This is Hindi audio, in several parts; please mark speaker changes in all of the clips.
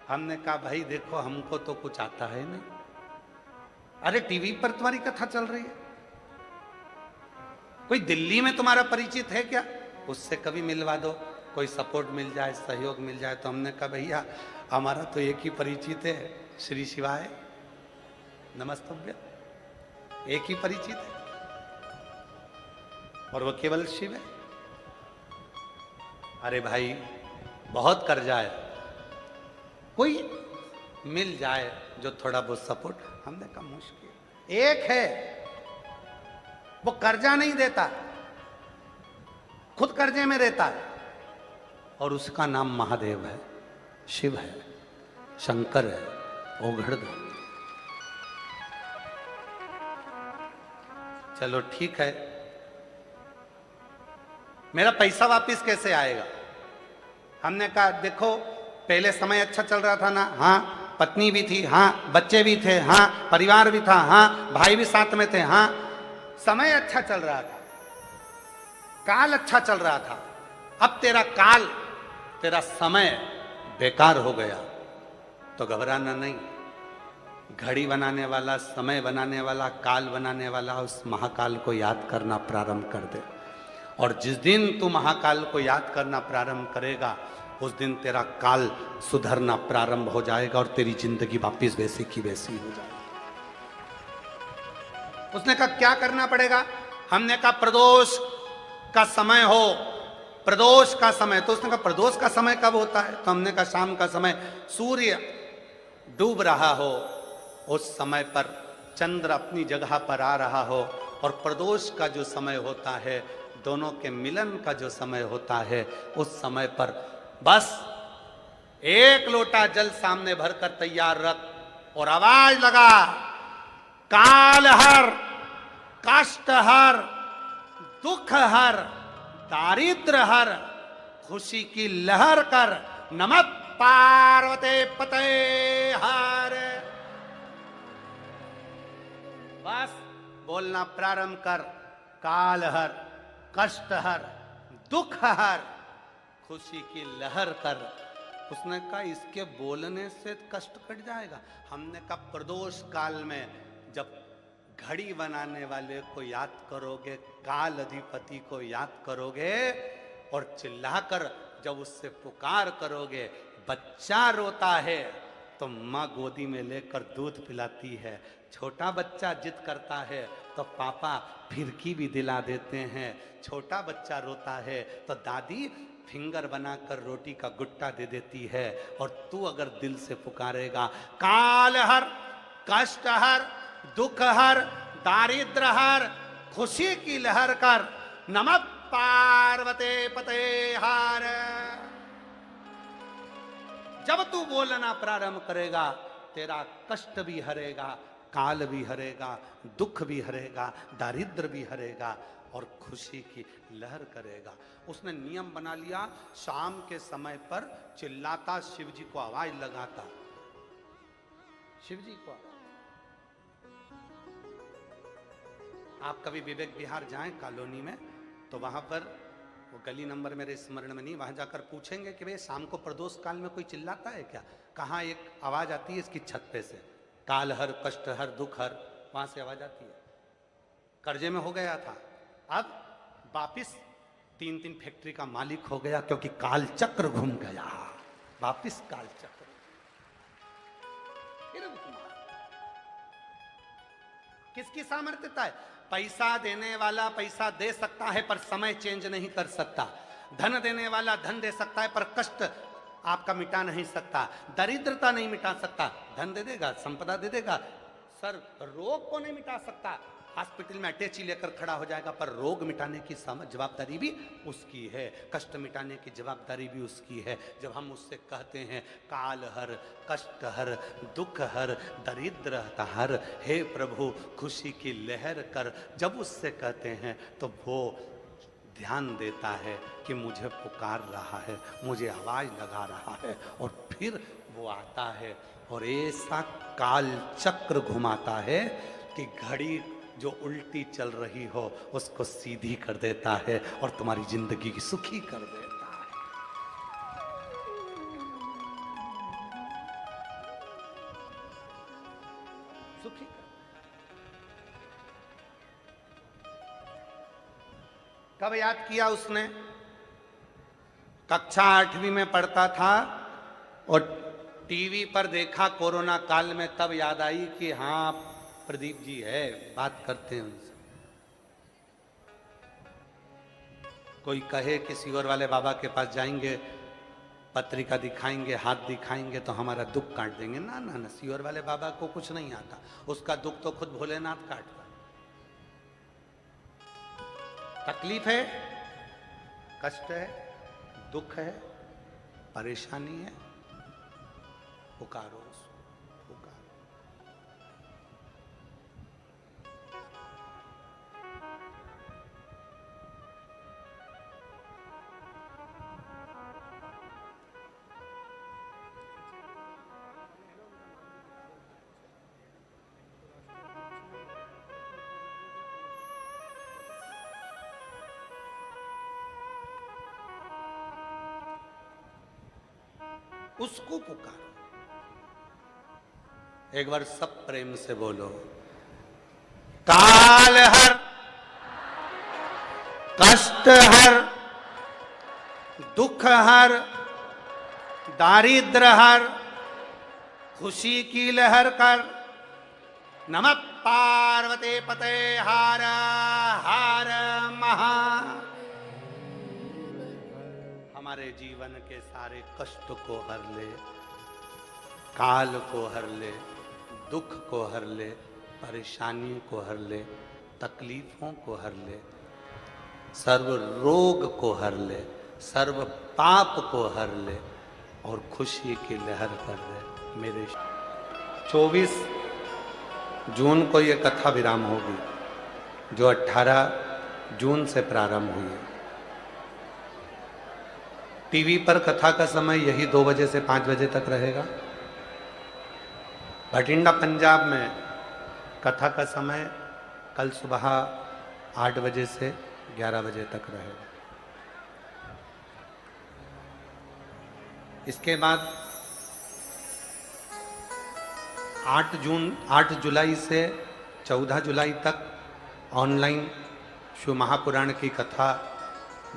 Speaker 1: हमने कहा भाई देखो हमको तो कुछ आता है नहीं। अरे टीवी पर तुम्हारी कथा चल रही है, कोई दिल्ली में तुम्हारा परिचित है क्या, उससे कभी मिलवा दो, कोई सपोर्ट मिल जाए, सहयोग मिल जाए। तो हमने कहा भैया हमारा तो एक ही परिचित है, श्री शिवाय नमस्तभ्य, एक ही परिचित है और वो केवल शिव है। अरे भाई बहुत कर्जा है, कोई मिल जाए जो थोड़ा बहुत सपोर्ट। हमने कहा मुश्किल एक है, वो कर्जा नहीं देता, खुद कर्जे में रहता है और उसका नाम महादेव है, शिव है, शंकर है, ओघड़धाम। चलो ठीक है, मेरा पैसा वापिस कैसे आएगा? हमने कहा देखो पहले समय अच्छा चल रहा था ना, हाँ पत्नी भी थी, हाँ बच्चे भी थे, हाँ परिवार भी था, हाँ भाई भी साथ में थे, हाँ समय अच्छा चल रहा था, काल अच्छा चल रहा था। अब तेरा काल, तेरा समय बेकार हो गया तो घबराना नहीं। घड़ी बनाने वाला, समय बनाने वाला, काल बनाने वाला उस महाकाल को याद करना प्रारंभ कर दे। और जिस दिन तू महाकाल को याद करना प्रारंभ करेगा उस दिन तेरा काल सुधरना प्रारंभ हो जाएगा और तेरी जिंदगी वापिस वैसी की वैसी हो जाएगी। उसने कहा क्या करना पड़ेगा? हमने कहा प्रदोष का समय हो, प्रदोष का समय। तो उसने कहा प्रदोष का समय कब होता है? तो हमने कहा शाम का समय, सूर्य डूब रहा हो उस समय पर, चंद्र अपनी जगह पर आ रहा हो, और प्रदोष का जो समय होता है, दोनों के मिलन का जो समय होता है, उस समय पर बस एक लोटा जल सामने भरकर तैयार रख और आवाज लगा, काल हर, कष्ट हर, दुख हर, दारिद्र हर, खुशी की लहर कर, नमः पार्वते पते हर। बस बोलना प्रारंभ कर, काल हर, कष्ट हर, दुख हर, खुशी की लहर कर। उसने कहा इसके बोलने से कष्ट कट जाएगा। हमने कहा प्रदोष काल में जब घड़ी बनाने वाले को याद करोगे, काल अधिपति को याद करोगे और चिल्लाकर जब उससे पुकार करोगे, बच्चा रोता है तो माँ गोदी में लेकर दूध पिलाती है, छोटा बच्चा जिद करता है तो पापा फिरकी भी दिला देते हैं, छोटा बच्चा रोता है तो दादी फिंगर बनाकर रोटी का गुट्टा दे देती है। और तू अगर दिल से पुकारेगा, काल हर, कष्ट हर, दुख हर, दारिद्र हर, खुशी की लहर कर, नमः पार्वते पते हर। जब तू बोलना प्रारंभ करेगा तेरा कष्ट भी हरेगा, काल भी हरेगा, दुख भी हरेगा, दारिद्र भी हरेगा और खुशी की लहर करेगा। उसने नियम बना लिया, शाम के समय पर चिल्लाता, शिव जी को आवाज लगाता, शिव जी को। आप कभी विवेक विहार जाएं कॉलोनी में तो वहां पर वो गली नंबर मेरे स्मरण में नहीं, वहां जाकर पूछेंगे कि भाई शाम को प्रदोष काल में कोई चिल्लाता है क्या? कहाँ एक आवाज आती है इसकी छत पे से, काल हर, कष्ट हर, दुख हर, वहां से आवाज आती है। कर्जे में हो गया था, अब वापिस 3-3 फैक्ट्री का मालिक हो गया क्योंकि काल चक्र घूम गया, वापिस काल चक्र। किसकी सामर्थ्यता है? पैसा देने वाला पैसा दे सकता है पर समय चेंज नहीं कर सकता। धन देने वाला धन दे सकता है पर कष्ट आपका मिटा नहीं सकता, दरिद्रता नहीं मिटा सकता। धन दे देगा, संपदा दे देगा, सर रोग को नहीं मिटा सकता, हॉस्पिटल में अटैची लेकर खड़ा हो जाएगा, पर रोग मिटाने की जवाबदारी भी उसकी है, कष्ट मिटाने की जवाबदारी भी उसकी है। जब हम उससे कहते हैं काल हर, कष्ट हर, दुख हर, दरिद्र हर, हे प्रभु खुशी की लहर कर, जब उससे कहते हैं तो वो ध्यान देता है कि मुझे पुकार रहा है, मुझे आवाज लगा रहा है, और फिर वो आता है और ऐसा काल चक्र घुमाता है कि घड़ी जो उल्टी चल रही हो उसको सीधी कर देता है और तुम्हारी जिंदगी की सुखी कर देता है। सुखी कर। कब याद किया उसने? कक्षा 8वीं में पढ़ता था और टीवी पर देखा कोरोना काल में, तब याद आई कि हाँ प्रदीप जी है, बात करते हैं उनसे। कोई कहे कि सीवर वाले बाबा के पास जाएंगे, पत्रिका दिखाएंगे, हाथ दिखाएंगे तो हमारा दुख काट देंगे। ना ना ना, सीवर वाले बाबा को कुछ नहीं आता, उसका दुख तो खुद भोलेनाथ काटता। तकलीफ है, कष्ट है, दुख है, परेशानी है, पुकारो उसको, पुकारो। उसको पुकारो। एक बार सब प्रेम से बोलो, काल हर, कष्ट हर, दुख हर, दारिद्र हर, खुशी की लहर कर। नमः पार्वती पते हर हर महा। हमारे जीवन के सारे कष्ट को हर ले, काल को हर ले, दुख को हर ले, परेशानियों को हर ले, तकलीफों को हर ले, सर्व रोग को हर ले, सर्व पाप को हर ले और खुशी की लहर कर दे मेरे। 24 जून को ये कथा विराम होगी, जो 18 जून से प्रारंभ हुई है। टीवी पर कथा का समय यही 2 बजे से 5 बजे तक रहेगा। भटिंडा पंजाब में कथा का समय कल सुबह 8 बजे से 11 बजे तक रहेगा। इसके बाद 8 जुलाई से 14 जुलाई तक ऑनलाइन शिव महापुराण की कथा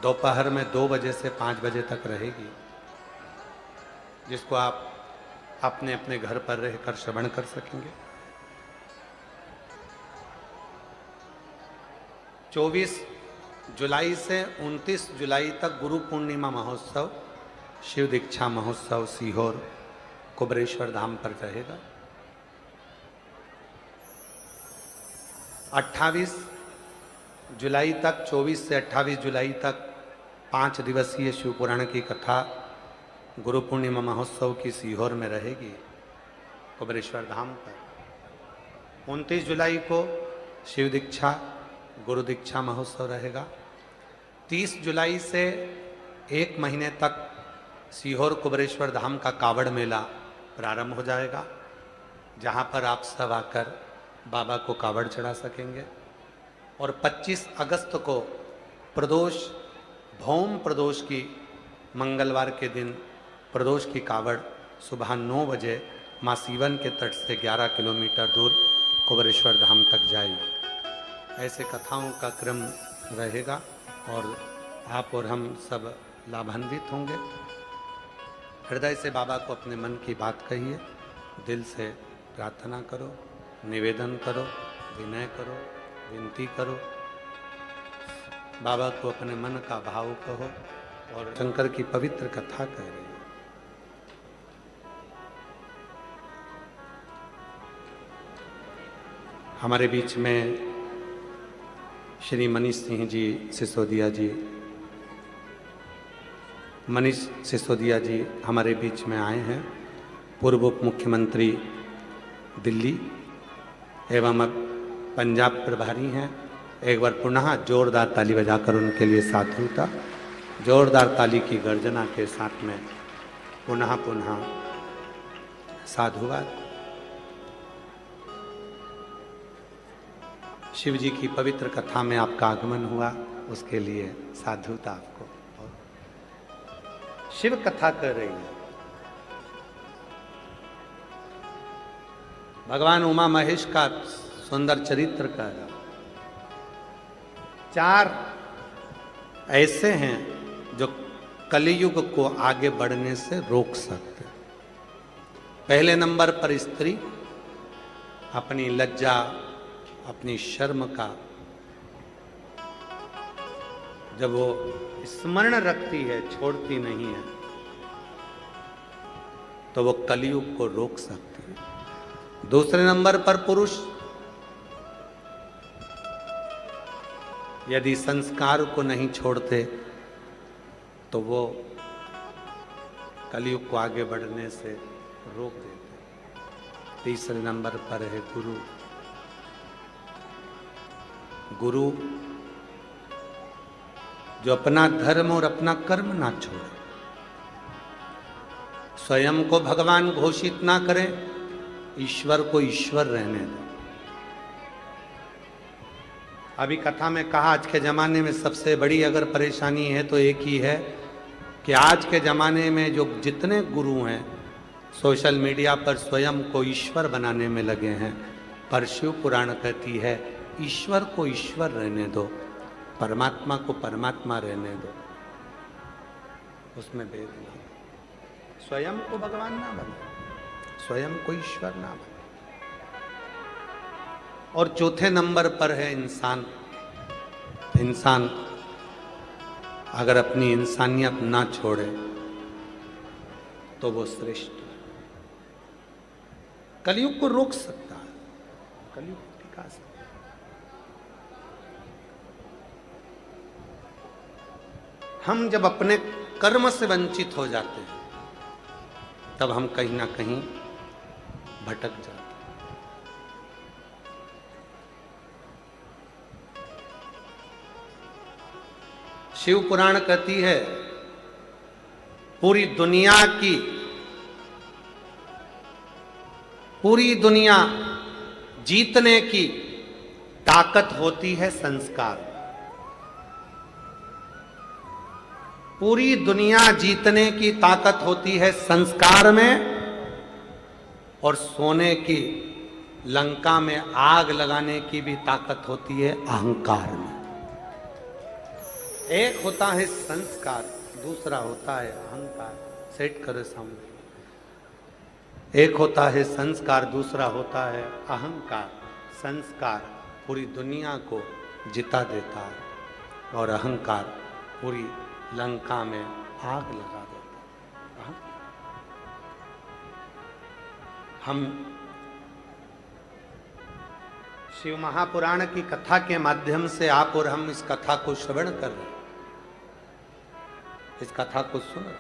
Speaker 1: दोपहर में 2 बजे से 5 बजे तक रहेगी, जिसको आप अपने अपने घर पर रहकर श्रवण कर सकेंगे। 24 जुलाई से 29 जुलाई तक गुरु पूर्णिमा महोत्सव, शिव दीक्षा महोत्सव सीहोर कुबरेश्वर धाम पर रहेगा। 28 जुलाई तक, 24 से 28 जुलाई तक 5 दिवसीय शिव पुराण की कथा गुरु पूर्णिमा महोत्सव की सीहोर में रहेगी, कुबरेश्वर धाम पर। 29 जुलाई को शिव दीक्षा गुरु दीक्षा महोत्सव रहेगा। 30 जुलाई से 1 महीने तक सीहोर कुबरेश्वर धाम का कावड़ मेला प्रारंभ हो जाएगा, जहां पर आप सब आकर बाबा को कावड़ चढ़ा सकेंगे। और 25 अगस्त को प्रदोष, भौम प्रदोष की मंगलवार के दिन प्रदोष की कावड़ सुबह 9 बजे माँ सीवन के तट से 11 किलोमीटर दूर कुबरेश्वर धाम तक जाएगी। ऐसे कथाओं का क्रम रहेगा और आप और हम सब लाभान्वित होंगे। हृदय से बाबा को अपने मन की बात कहिए, दिल से प्रार्थना करो, निवेदन करो, विनय करो, विनती करो, बाबा को अपने मन का भाव कहो और शंकर की पवित्र कथा कह रही है। हमारे बीच में श्री मनीष सिंह जी सिसोदिया जी, मनीष सिसोदिया जी हमारे बीच में आए हैं, पूर्व उप मुख्यमंत्री दिल्ली एवं अब पंजाब प्रभारी हैं। एक बार पुनः जोरदार ताली बजाकर उनके लिए साधुता, जोरदार ताली की गर्जना के साथ में पुनः साधुवाद। शिव जी की पवित्र कथा में आपका आगमन हुआ, उसके लिए साधुता आपको। शिव कथा कर रही है, भगवान उमा महेश का सुंदर चरित्र कह रहा। 4 ऐसे हैं जो कलियुग को आगे बढ़ने से रोक सकते। पहले नंबर पर स्त्री अपनी लज्जा, अपनी शर्म का जब वो स्मरण रखती है, छोड़ती नहीं है, तो वो कलियुग को रोक सकती है। दूसरे नंबर पर पुरुष यदि संस्कार को नहीं छोड़ते तो वो कलियुग को आगे बढ़ने से रोक देते। तीसरे नंबर पर है गुरु। गुरु जो अपना धर्म और अपना कर्म ना छोड़े, स्वयं को भगवान घोषित ना करे, ईश्वर को ईश्वर रहने दे। अभी कथा में कहा आज के जमाने में सबसे बड़ी अगर परेशानी है तो एक ही है कि आज के जमाने में जो जितने गुरु हैं सोशल मीडिया पर स्वयं को ईश्वर बनाने में लगे हैं। पर शिव पुराण कहती है ईश्वर को ईश्वर रहने दो, परमात्मा को परमात्मा रहने दो, उसमें भेद नहीं। स्वयं को भगवान ना बने, स्वयं को ईश्वर ना बने। और चौथे नंबर पर है इंसान। इंसान अगर अपनी इंसानियत ना छोड़े तो वो श्रेष्ठ कलियुग को रोक सकता है, कलियुग को टिका सकता है। हम जब अपने कर्म से वंचित हो जाते हैं तब हम कहीं ना कहीं भटक जाते हैं। शिव पुराण कहती है पूरी दुनिया जीतने की ताकत होती है संस्कार। पूरी दुनिया जीतने की ताकत होती है संस्कार में, और सोने की लंका में आग लगाने की भी ताकत होती है अहंकार में। एक होता है संस्कार, दूसरा होता है अहंकार। सेट करो सामने। एक होता है संस्कार, दूसरा होता है अहंकार। संस्कार पूरी दुनिया को जिता देता है और अहंकार पूरी लंका में आग लगा देता है। हम शिव महापुराण की कथा के माध्यम से आप और हम इस कथा को श्रवण कर रहे हैं, इस कथा को सुन रहे हैं।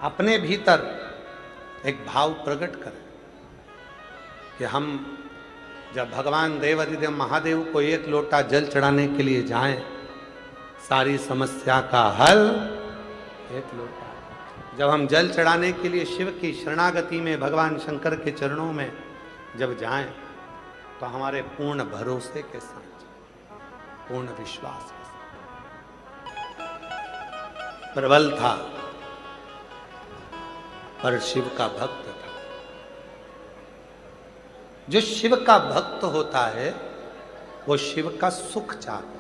Speaker 1: अपने भीतर एक भाव प्रकट करें कि हम जब भगवान देवाधिदेव महादेव को एक लोटा जल चढ़ाने के लिए जाएं, सारी समस्या का हल एक लोटा। जब हम जल चढ़ाने के लिए शिव की शरणागति में भगवान शंकर के चरणों में जब जाएं तो हमारे पूर्ण भरोसे के साथ, पूर्ण विश्वास के साथ। प्रबल था पर शिव का भक्त था। जो शिव का भक्त होता है वो शिव का सुख चाहता है।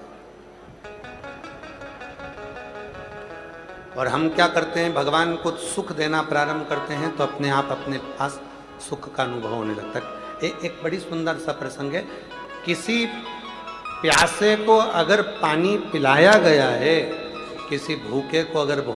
Speaker 1: और हम क्या करते हैं, भगवान को सुख देना प्रारंभ करते हैं तो अपने आप अपने पास सुख का अनुभव होने लगता है। एक बड़ी सुंदर सा प्रसंग है। किसी प्यासे को अगर पानी पिलाया गया है, किसी भूखे को अगर